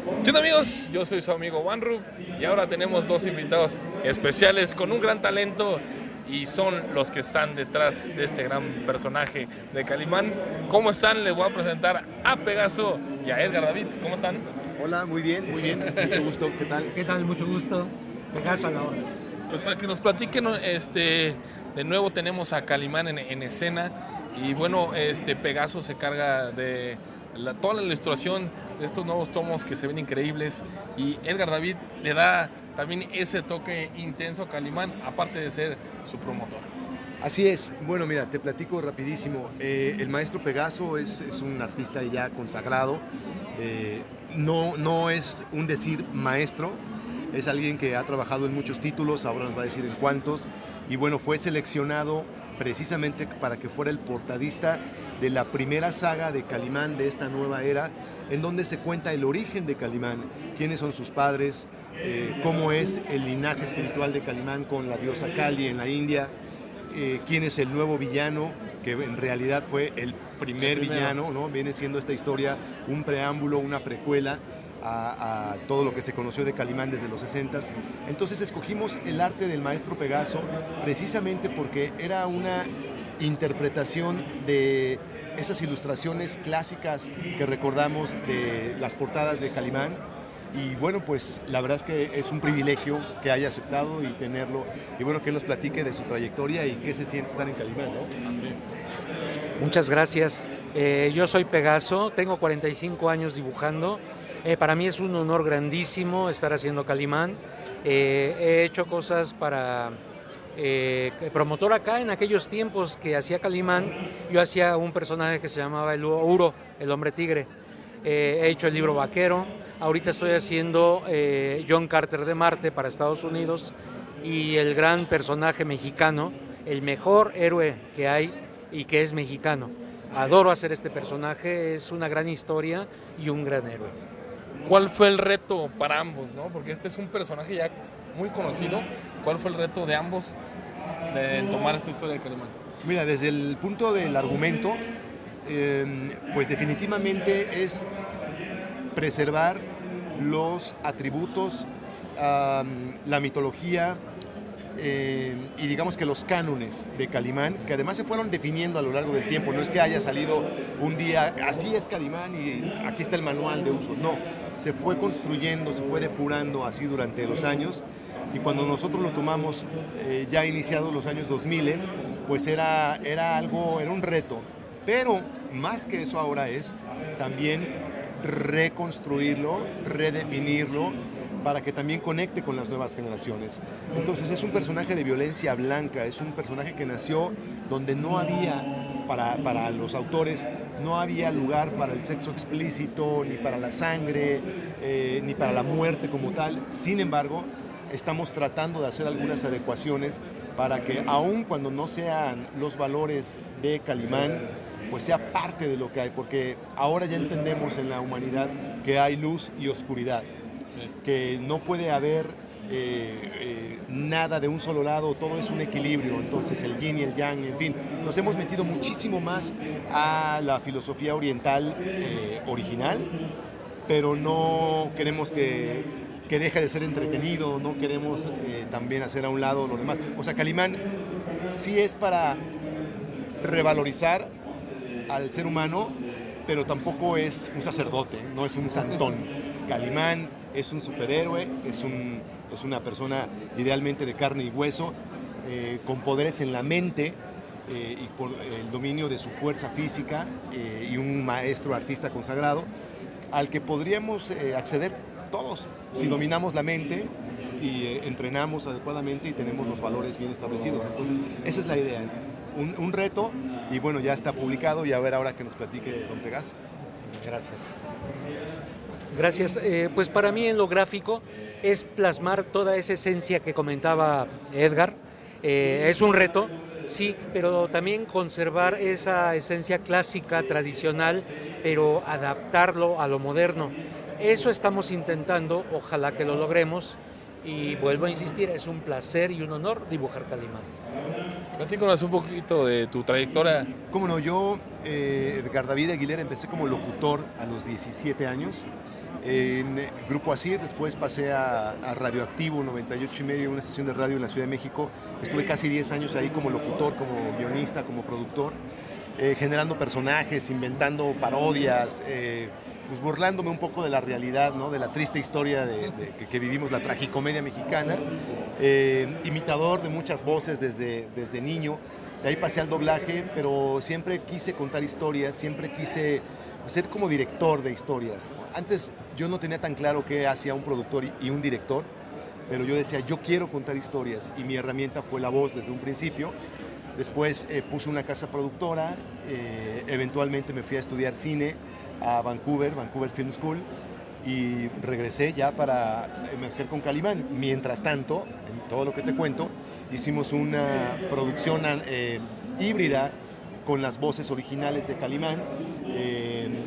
¿Qué onda, amigos? Yo soy su amigo Wanru y ahora tenemos dos invitados especiales con un gran talento y son los que están detrás de este gran personaje de Calimán. ¿Cómo están? Les voy a presentar a Pegaso y a Edgar David. ¿Cómo están? Hola, muy bien, mucho gusto, ¿qué tal? ¿Qué tal? Mucho gusto. Pegaso a la hora. Pues para que nos platiquen, de nuevo tenemos a Calimán en escena y bueno, Pegaso se carga de toda la ilustración de estos nuevos tomos que se ven increíbles y Edgar David le da también ese toque intenso a Calimán, aparte de ser su promotor. Así es, bueno, mira, te platico rapidísimo. El maestro Pegaso es un artista ya consagrado, no es un decir maestro, es alguien que ha trabajado en muchos títulos, ahora nos va a decir en cuántos, y bueno, fue seleccionado precisamente para que fuera el portadista de la primera saga de Calimán de esta nueva era, en donde se cuenta el origen de Calimán, quiénes son sus padres, cómo es el linaje espiritual de Calimán con la diosa Kali en la India, quién es el nuevo villano, que en realidad fue el primer villano, ¿no? Viene siendo esta historia un preámbulo, una precuela a todo lo que se conoció de Calimán desde los 60s. Entonces escogimos el arte del maestro Pegaso precisamente porque era una interpretación de esas ilustraciones clásicas que recordamos de las portadas de Calimán. Y bueno, pues la verdad es que es un privilegio que haya aceptado y tenerlo. Y bueno, que él nos platique de su trayectoria y qué se siente estar en Calimán, ¿no? Así es. Muchas gracias. Yo soy Pegaso, tengo 45 años dibujando. Para mí es un honor grandísimo estar haciendo Calimán. He hecho cosas para promotor acá. En aquellos tiempos que hacía Calimán, yo hacía un personaje que se llamaba el Uro, el hombre tigre. He hecho el libro Vaquero. Ahorita estoy haciendo John Carter de Marte para Estados Unidos y el gran personaje mexicano, el mejor héroe que hay y que es mexicano. Adoro hacer este personaje, es una gran historia y un gran héroe. ¿Cuál fue el reto para ambos, no? Porque este es un personaje ya muy conocido. ¿Cuál fue el reto de ambos de tomar esta historia de Calimán? Mira, desde el punto del argumento, pues definitivamente es preservar los atributos, la mitología y digamos que los cánones de Calimán, que además se fueron definiendo a lo largo del tiempo. No es que haya salido un día, así es Calimán y aquí está el manual de uso. No, se fue construyendo, se fue depurando así durante los años. Y cuando nosotros lo tomamos ya iniciados los años 2000, pues era un reto. Pero más que eso ahora es también reconstruirlo, redefinirlo, para que también conecte con las nuevas generaciones. Entonces es un personaje de violencia blanca, es un personaje que nació donde no había, para los autores, no había lugar para el sexo explícito, ni para la sangre, ni para la muerte como tal. Sin embargo, estamos tratando de hacer algunas adecuaciones para que, aun cuando no sean los valores de Calimán, pues sea parte de lo que hay, porque ahora ya entendemos en la humanidad que hay luz y oscuridad, que no puede haber nada de un solo lado, todo es un equilibrio, entonces el yin y el yang, en fin, nos hemos metido muchísimo más a la filosofía oriental original, pero no queremos que deje de ser entretenido, no queremos también hacer a un lado lo demás. O sea, Calimán sí es para revalorizar al ser humano, pero tampoco es un sacerdote, no es un santón. Calimán es un superhéroe, es una persona idealmente de carne y hueso, con poderes en la mente y por el dominio de su fuerza física y un maestro artista consagrado al que podríamos acceder todos si dominamos la mente y entrenamos adecuadamente y tenemos los valores bien establecidos. Entonces, esa es la idea. Un reto y bueno, ya está publicado y a ver ahora que nos platique don Pegaso. Gracias. Gracias. Pues para mí en lo gráfico es plasmar toda esa esencia que comentaba Edgar. Es un reto, sí, pero también conservar esa esencia clásica, tradicional, pero adaptarlo a lo moderno. Eso estamos intentando, ojalá que lo logremos. Y vuelvo a insistir, es un placer y un honor dibujar Calimán. Platícanos un poquito de tu trayectoria. Cómo no, yo, Edgar David Aguilera, empecé como locutor a los 17 años. En Grupo Asir, después pasé a Radioactivo 98.5, una estación de radio en la Ciudad de México. Estuve casi 10 años ahí como locutor, como guionista, como productor, generando personajes, inventando parodias, pues burlándome un poco de la realidad, ¿no? De la triste historia que vivimos, la tragicomedia mexicana. Imitador de muchas voces desde niño. De ahí pasé al doblaje, pero siempre quise contar historias, siempre quise ser como director de historias. Antes yo no tenía tan claro qué hacía un productor y un director, pero yo decía, yo quiero contar historias, y mi herramienta fue la voz desde un principio. Después puse una casa productora, eventualmente me fui a estudiar cine a Vancouver Film School, y regresé ya para emerger con Calimán. Mientras tanto, en todo lo que te cuento, hicimos una producción híbrida con las voces originales de Calimán,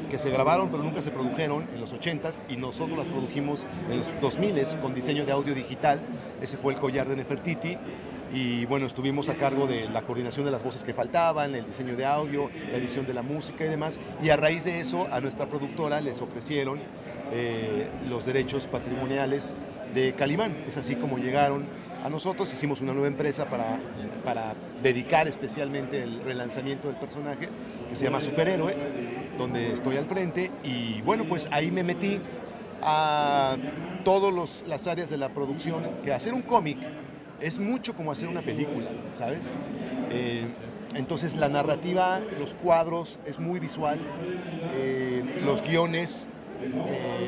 que se grabaron pero nunca se produjeron en los 80s, y nosotros las produjimos en los 2000s con diseño de audio digital. Ese fue El Collar de Nefertiti. Y bueno, estuvimos a cargo de la coordinación de las voces que faltaban, el diseño de audio, la edición de la música y demás. Y a raíz de eso, a nuestra productora les ofrecieron los derechos patrimoniales de Calimán. Es así como llegaron a nosotros. Hicimos una nueva empresa para dedicar especialmente el relanzamiento del personaje, que se llama Superhéroe, donde estoy al frente. Y bueno, pues ahí me metí a todas las áreas de la producción, que hacer un cómic es mucho como hacer una película, ¿sabes? Entonces la narrativa, los cuadros, es muy visual, los guiones,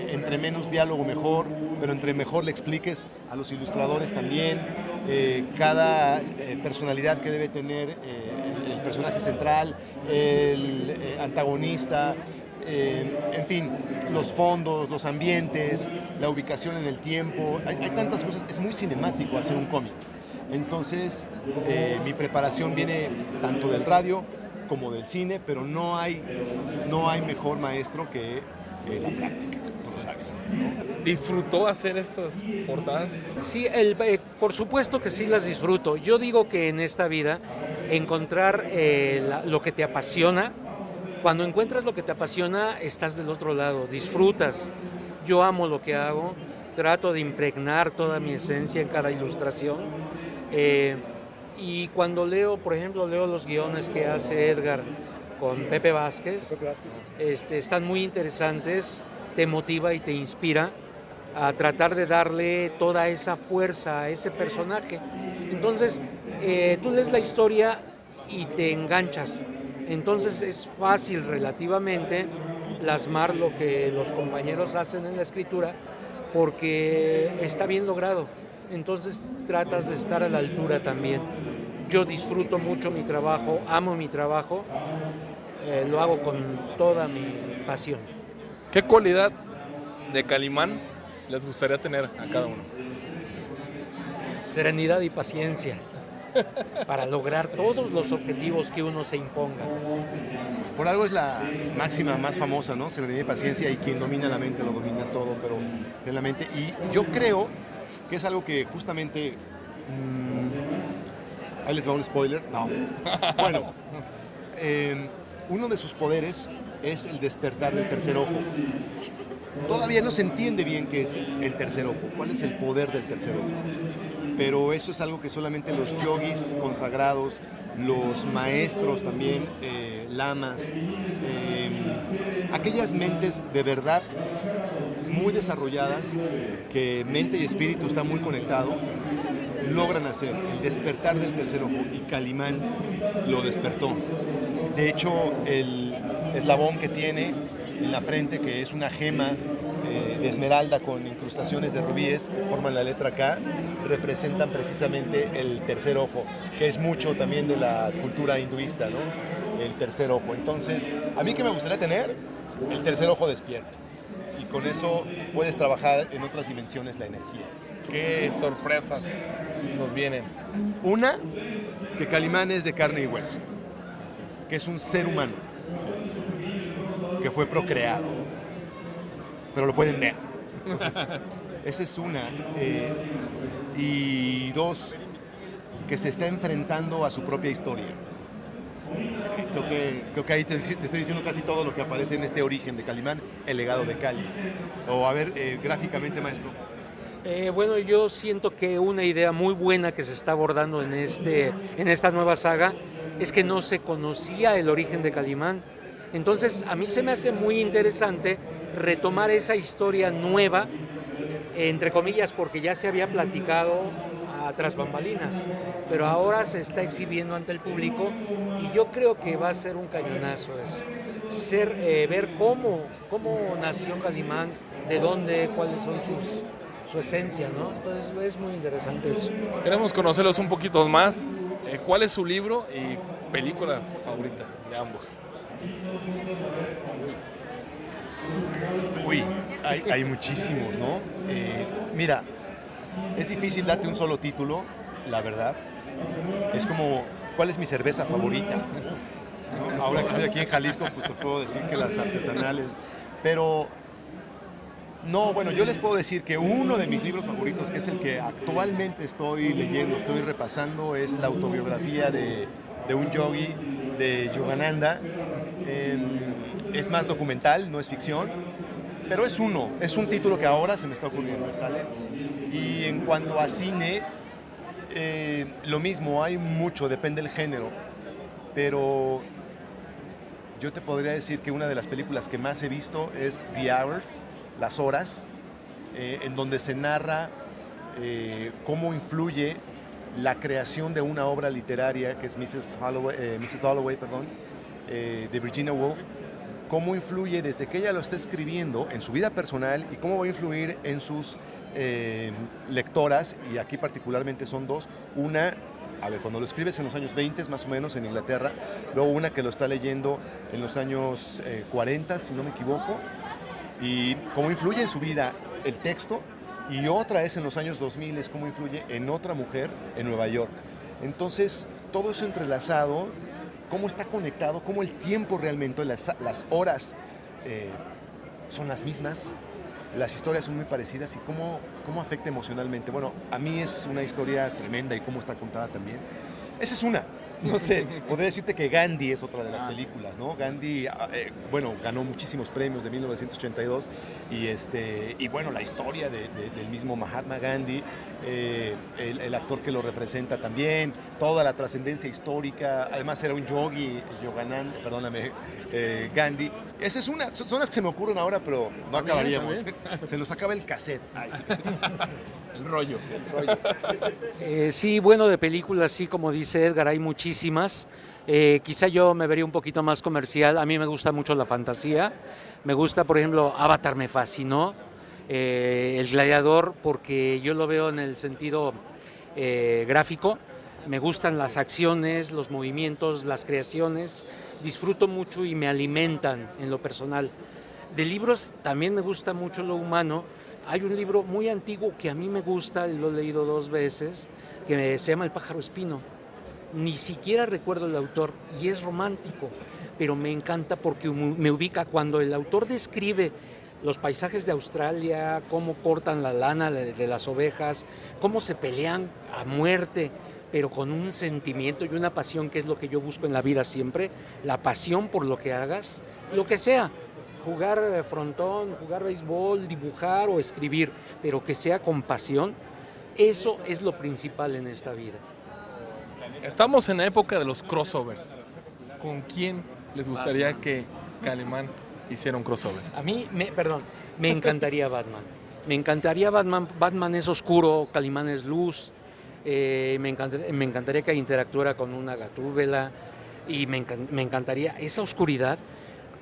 entre menos diálogo mejor, pero entre mejor le expliques a los ilustradores también, cada personalidad que debe tener el personaje central, el antagonista, en fin, los fondos, los ambientes, la ubicación en el tiempo, hay tantas cosas, es muy cinemático hacer un cómic. Entonces, mi preparación viene tanto del radio como del cine, pero no hay mejor maestro que la práctica, tú lo sabes. ¿Disfrutó hacer estas portadas? Sí, por supuesto que sí las disfruto. Yo digo que en esta vida encontrar lo que te apasiona. Cuando encuentras lo que te apasiona, estás del otro lado, disfrutas. Yo amo lo que hago, trato de impregnar toda mi esencia en cada ilustración. Y cuando leo, por ejemplo, los guiones que hace Edgar con Pepe Vázquez, están muy interesantes, te motiva y te inspira a tratar de darle toda esa fuerza a ese personaje. Entonces, tú lees la historia y te enganchas. Entonces es fácil relativamente plasmar lo que los compañeros hacen en la escritura, porque está bien logrado. Entonces tratas de estar a la altura también. Yo disfruto mucho mi trabajo, amo mi trabajo, lo hago con toda mi pasión. ¿Qué cualidad de Calimán les gustaría tener a cada uno? Serenidad y paciencia para lograr todos los objetivos que uno se imponga. Por algo es la máxima más famosa, ¿no? Serenidad y paciencia, y quien domina la mente lo domina todo, pero en la mente. Y yo creo que es algo que justamente... ahí les va un spoiler. No. Bueno, uno de sus poderes es el despertar del tercer ojo. Todavía no se entiende bien qué es el tercer ojo, cuál es el poder del tercer ojo. Pero eso es algo que solamente los yogis consagrados, los maestros también, lamas, aquellas mentes de verdad muy desarrolladas, que mente y espíritu están muy conectados, logran hacer el despertar del tercer ojo, y Calimán lo despertó. De hecho, el eslabón que tiene en la frente, que es una gema de esmeralda con incrustaciones de rubíes que forman la letra K, representan precisamente el tercer ojo, que es mucho también de la cultura hinduista, ¿no? El tercer ojo. Entonces, ¿a mí qué me gustaría tener? El tercer ojo despierto. Y con eso puedes trabajar en otras dimensiones la energía. ¿Qué sorpresas nos vienen? Una, que Calimán es de carne y hueso, que es un ser humano, que fue procreado, pero lo pueden ver. Entonces, esa es una. Y dos, que se está enfrentando a su propia historia. Creo que ahí te estoy diciendo casi todo lo que aparece en este origen de Calimán, el legado de Cali. O a ver, gráficamente, maestro. Bueno, yo siento que una idea muy buena que se está abordando en esta nueva saga es que no se conocía el origen de Calimán. Entonces, a mí se me hace muy interesante retomar esa historia nueva, entre comillas, porque ya se había platicado a tras bambalinas, pero ahora se está exhibiendo ante el público y yo creo que va a ser un cañonazo eso. Ver cómo nació Calimán, de dónde, cuáles son su esencia, ¿no? Entonces es muy interesante eso. Queremos conocerlos un poquito más. ¿Cuál es su libro y película favorita de ambos? Uy, hay muchísimos, ¿no? Mira, es difícil darte un solo título, la verdad. Es como, ¿cuál es mi cerveza favorita? ¿No? Ahora que estoy aquí en Jalisco, pues te puedo decir que las artesanales. Pero, no, bueno, yo les puedo decir que uno de mis libros favoritos, que es el que actualmente estoy leyendo, estoy repasando, es la autobiografía de un yogi, de Yogananda. Es más documental, no es ficción, pero es un título que ahora se me está ocurriendo, ¿sale? Y en cuanto a cine, lo mismo, hay mucho, depende del género, pero yo te podría decir que una de las películas que más he visto es The Hours, Las Horas, en donde se narra cómo influye la creación de una obra literaria que es Mrs. Dalloway, de Virginia Woolf, cómo influye desde que ella lo está escribiendo en su vida personal y cómo va a influir en sus lectoras, y aquí particularmente son dos. Una, a ver, cuando lo escribes en los años 20 más o menos en Inglaterra, luego una que lo está leyendo en los años 40, si no me equivoco, y cómo influye en su vida el texto, y otra es en los años 2000, es cómo influye en otra mujer en Nueva York. Entonces, todo eso entrelazado, cómo está conectado, cómo el tiempo realmente, las horas son las mismas, las historias son muy parecidas y cómo afecta emocionalmente. Bueno, a mí es una historia tremenda y cómo está contada también. Esa es una. No sé, podría decirte que Gandhi es otra de las películas, ¿no? Gandhi, bueno, ganó muchísimos premios de 1982 y bueno, la historia del mismo Mahatma Gandhi, el actor que lo representa también, toda la trascendencia histórica, además era un yogi, Gandhi. Esa es una, son las que se me ocurren ahora, pero no acabaríamos. Se nos acaba el cassette. Ay, sí. El rollo. Sí, bueno, de películas, sí, como dice Edgar, hay muchísimas. Quizá yo me vería un poquito más comercial. A mí me gusta mucho la fantasía. Me gusta, por ejemplo, Avatar me fascinó. El Gladiador, porque yo lo veo en el sentido gráfico. Me gustan las acciones, los movimientos, las creaciones. Disfruto mucho y me alimentan en lo personal. De libros también me gusta mucho lo humano. Hay un libro muy antiguo que a mí me gusta, lo he leído 2 veces, que se llama El pájaro espino. Ni siquiera recuerdo el autor y es romántico, pero me encanta porque me ubica cuando el autor describe los paisajes de Australia, cómo cortan la lana de las ovejas, cómo se pelean a muerte, pero con un sentimiento y una pasión que es lo que yo busco en la vida siempre, la pasión por lo que hagas, lo que sea. Jugar frontón, jugar béisbol, dibujar o escribir, pero que sea con pasión, eso es lo principal en esta vida. Estamos en la época de los crossovers. ¿Con quién les gustaría que Calimán hiciera un crossover? A mí, me encantaría Batman. Me encantaría Batman. Batman es oscuro, Calimán es luz. Me encantaría que interactuara con una Gatúbela y me encantaría esa oscuridad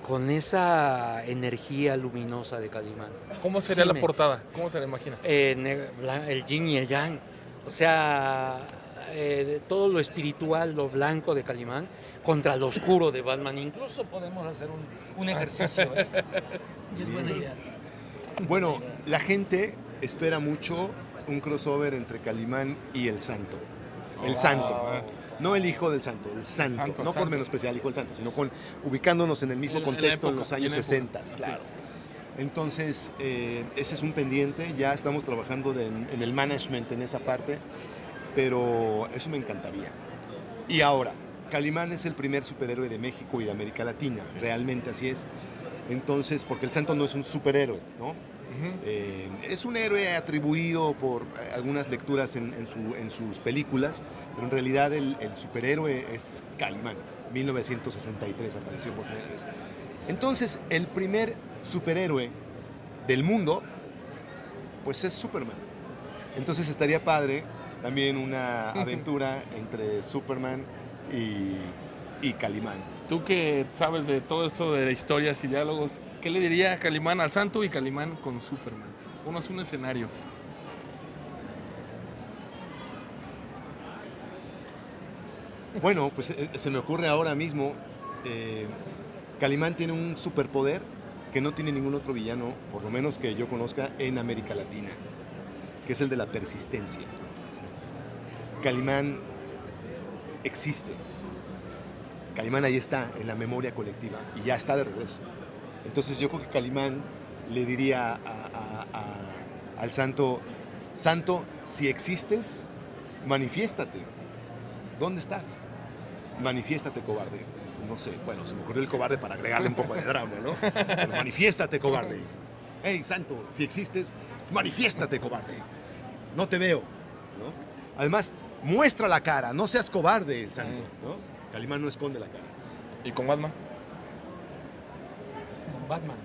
con esa energía luminosa de Calimán. ¿Cómo sería la portada? ¿Cómo se la imagina? El yin y el yang. O sea, todo lo espiritual, lo blanco de Calimán contra lo oscuro de Batman. Incluso podemos hacer un ejercicio. Y es buena idea. Bueno, la gente espera mucho un crossover entre Calimán y el Santo. El Santo. No el hijo del Santo, el Santo. No por menospreciar al hijo del Santo, sino ubicándonos en el mismo contexto en los años 60, claro. Entonces, ese es un pendiente. Ya estamos trabajando en el management en esa parte, pero eso me encantaría. Y ahora, Calimán es el primer superhéroe de México y de América Latina, realmente así es. Entonces, porque el santo no es un superhéroe, ¿no? Es un héroe atribuido por algunas lecturas en sus películas, pero en realidad el superhéroe es Calimán. 1963 apareció por primera vez. Entonces, el primer superhéroe del mundo, pues es Superman. Entonces estaría padre también una aventura entre Superman y Calimán. Tú que sabes de todo esto de historias y diálogos, ¿qué le diría Calimán al santo y Calimán con Superman? Uno es un escenario. Bueno, pues se me ocurre ahora mismo, Calimán tiene un superpoder que no tiene ningún otro villano, por lo menos que yo conozca, en América Latina, que es el de la persistencia. Calimán existe. Calimán ahí está, en la memoria colectiva, y ya está de regreso. Entonces yo creo que Calimán le diría al santo, santo, si existes, manifiéstate. ¿Dónde estás? Manifiéstate, cobarde. No sé, bueno, se me ocurrió el cobarde para agregarle un poco de drama, ¿no? Pero manifiéstate, cobarde. Hey, santo, si existes, manifiéstate, cobarde. No te veo, ¿no? Además, muestra la cara, no seas cobarde, el santo, ¿no? Calimán no esconde la cara. ¿Y con Batman? Batman.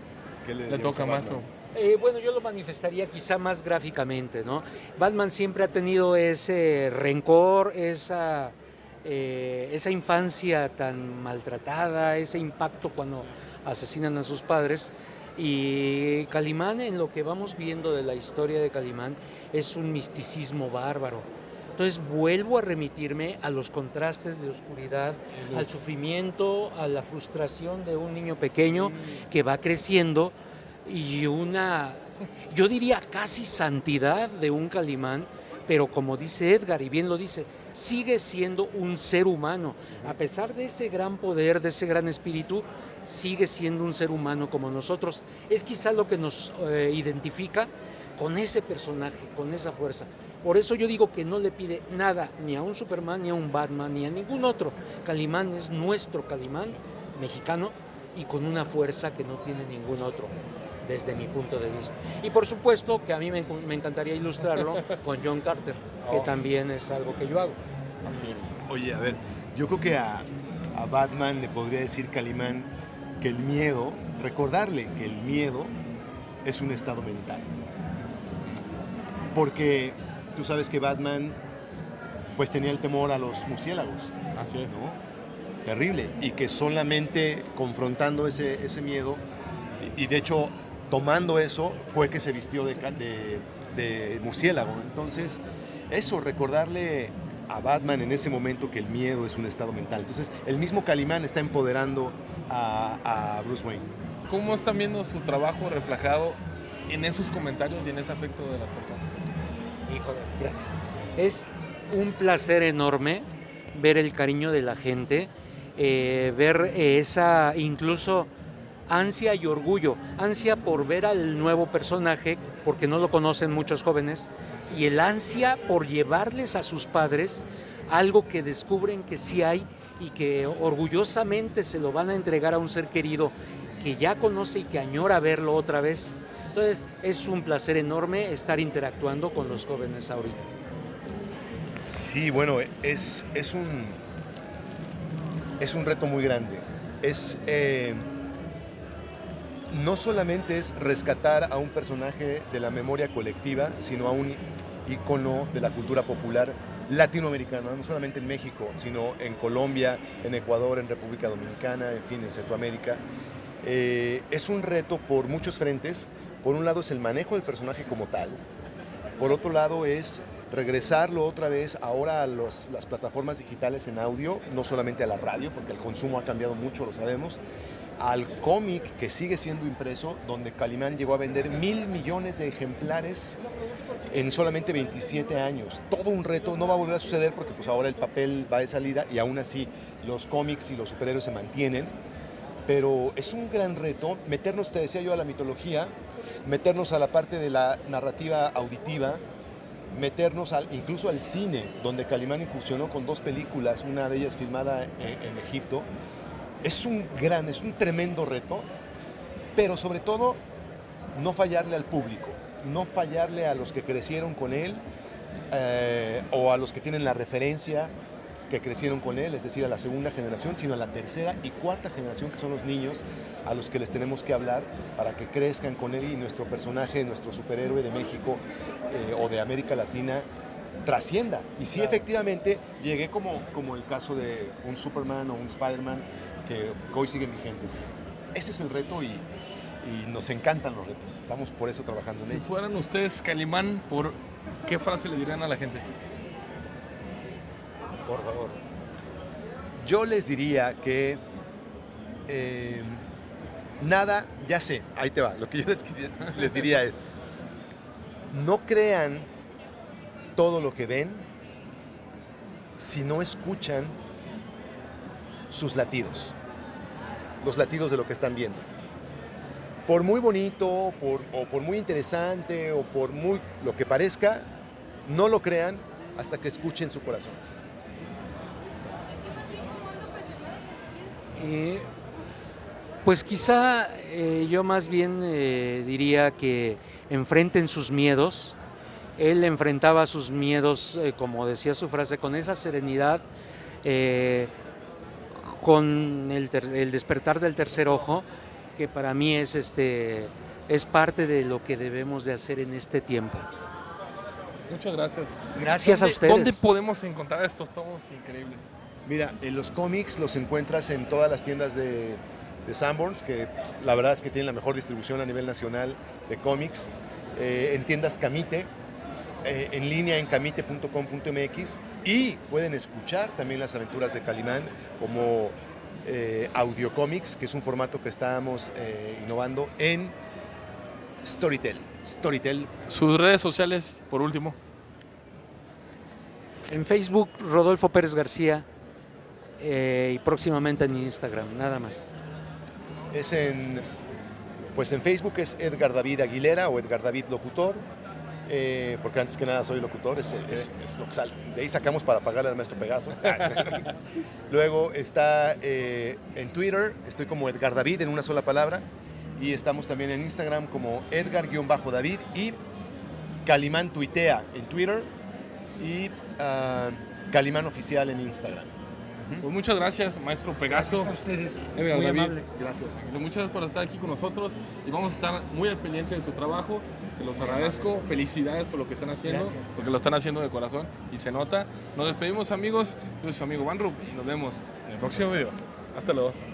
¿Qué Le diríamos toca a más. Batman? Bueno, yo lo manifestaría quizá más gráficamente, ¿no? Batman siempre ha tenido ese rencor, esa infancia tan maltratada, ese impacto cuando asesinan a sus padres. Y Calimán, en lo que vamos viendo de la historia de Calimán, es un misticismo bárbaro. Entonces vuelvo a remitirme a los contrastes de oscuridad, al sufrimiento, a la frustración de un niño pequeño que va creciendo y yo diría casi santidad de un Calimán, pero como dice Edgar, y bien lo dice, sigue siendo un ser humano. A pesar de ese gran poder, de ese gran espíritu, sigue siendo un ser humano como nosotros. Es quizá lo que nos identifica con ese personaje, con esa fuerza. Por eso yo digo que no le pide nada ni a un Superman, ni a un Batman, ni a ningún otro. Calimán es nuestro Calimán mexicano y con una fuerza que no tiene ningún otro, desde mi punto de vista. Y por supuesto que a mí me encantaría ilustrarlo con John Carter, que también es algo que yo hago. Así es. Oye, a ver, yo creo que a Batman le podría decir Calimán que el miedo, recordarle que el miedo es un estado mental. Porque tú sabes que Batman pues tenía el temor a los murciélagos. Así es. ¿No? Terrible. Y que solamente confrontando ese miedo, y de hecho tomando eso, fue que se vistió de murciélago. Entonces, eso, recordarle a Batman en ese momento que el miedo es un estado mental. Entonces, el mismo Calimán está empoderando a Bruce Wayne. ¿Cómo están viendo su trabajo reflejado en esos comentarios y en ese afecto de las personas? Híjole, gracias. Es un placer enorme ver el cariño de la gente, ver esa incluso ansia y orgullo, ansia por ver al nuevo personaje, porque no lo conocen muchos jóvenes, y el ansia por llevarles a sus padres algo que descubren que sí hay y que orgullosamente se lo van a entregar a un ser querido que ya conoce y que añora verlo otra vez. Entonces es un placer enorme estar interactuando con los jóvenes ahorita. Sí, bueno, es un reto muy grande. No solamente es rescatar a un personaje de la memoria colectiva, sino a un ícono de la cultura popular latinoamericana, no solamente en México, sino en Colombia, en Ecuador, en República Dominicana, en fin, en Centroamérica. Es un reto por muchos frentes. Por un lado es el manejo del personaje como tal, por otro lado es regresarlo otra vez ahora a las plataformas digitales en audio, no solamente a la radio, porque el consumo ha cambiado mucho, lo sabemos, al cómic que sigue siendo impreso, donde Calimán llegó a vender 1,000 millones de ejemplares en solamente 27 años. Todo un reto, no va a volver a suceder porque pues ahora el papel va de salida y aún así los cómics y los superhéroes se mantienen, pero es un gran reto meternos, te decía yo, a la mitología, meternos a la parte de la narrativa auditiva meternos incluso al cine, donde Calimán incursionó con 2 películas, una de ellas filmada en Egipto. Es un tremendo reto, pero sobre todo no fallarle al público, no fallarle a los que crecieron con él o a los que tienen la referencia que crecieron con él, es decir, a la segunda generación, sino a la tercera y cuarta generación, que son los niños a los que les tenemos que hablar para que crezcan con él y nuestro personaje, nuestro superhéroe de México o de América Latina trascienda. Y sí, efectivamente, llegué como el caso de un Superman o un Spider-Man que hoy siguen vigentes. Ese es el reto y nos encantan los retos. Estamos por eso trabajando en Si ello. fueran ustedes Calimán, ¿por qué frase le dirían a la gente? Por favor. Yo les diría que nada, ya sé, ahí te va. Lo que yo les diría es, no crean todo lo que ven si no escuchan sus latidos, los latidos de lo que están viendo. Por muy bonito, o por muy interesante, o por muy lo que parezca, no lo crean hasta que escuchen su corazón. Pues quizá yo más bien diría que enfrenten sus miedos. Él enfrentaba sus miedos, como decía su frase, con esa serenidad, con el despertar del tercer ojo, que para mí es parte de lo que debemos de hacer en este tiempo. Muchas gracias. Gracias a ustedes. ¿Dónde podemos encontrar estos tomos increíbles? Mira, los cómics los encuentras en todas las tiendas de Sanborns, que la verdad es que tienen la mejor distribución a nivel nacional de cómics, en tiendas Camite, en línea en camite.com.mx, y pueden escuchar también las aventuras de Calimán como audio cómics, que es un formato que estamos innovando en Storytel. Sus redes sociales, por último. En Facebook, Rodolfo Pérez García, y próximamente en Instagram, nada más. Pues en Facebook es Edgar David Aguilera o Edgar David Locutor, porque antes que nada soy locutor, es lo que sale. De ahí sacamos para pagarle al maestro Pegaso. Luego está en Twitter, estoy como Edgar David en una sola palabra, y estamos también en Instagram como Edgar-David, y Calimán tuitea en Twitter y Calimán Oficial en Instagram. Pues muchas gracias, maestro Pegaso. Gracias a ustedes. Edgar Muy David. amable. Gracias. Muchas gracias por estar aquí con nosotros y vamos a estar muy al pendiente de su trabajo. Se los agradezco. Felicidades por lo que están haciendo, Gracias. porque lo están haciendo de corazón y se nota. Nos despedimos, amigos. Yo soy su amigo Van Rup y nos vemos en el próximo video. Hasta luego.